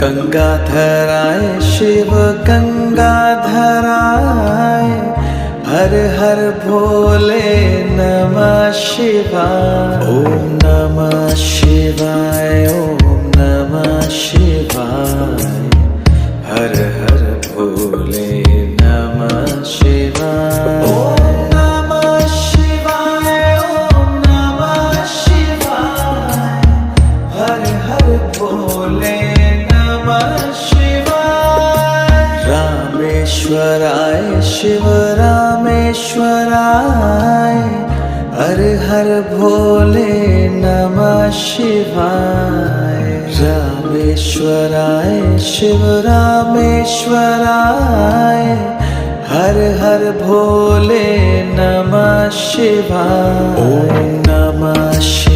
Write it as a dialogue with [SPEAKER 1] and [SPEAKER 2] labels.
[SPEAKER 1] गंगाधराय शिव गंगाधराय, हर हर भोले नमः शिवाय। ओम नमः शिवाय, ओम नमः शिवाय, हर हर भोले नमः शिवाय। ओम नमः शिवाय, ओम नमः शिवाय, हर हर भोले नमः शिवाय। रामेश्वराय शिव रामेश्वराय, हर हर भोले नमः शिवाय। रामेश्वराय शिव रामेश्वराय, हर हर भोले नमः शिवाय। ओम नमः शिवाय।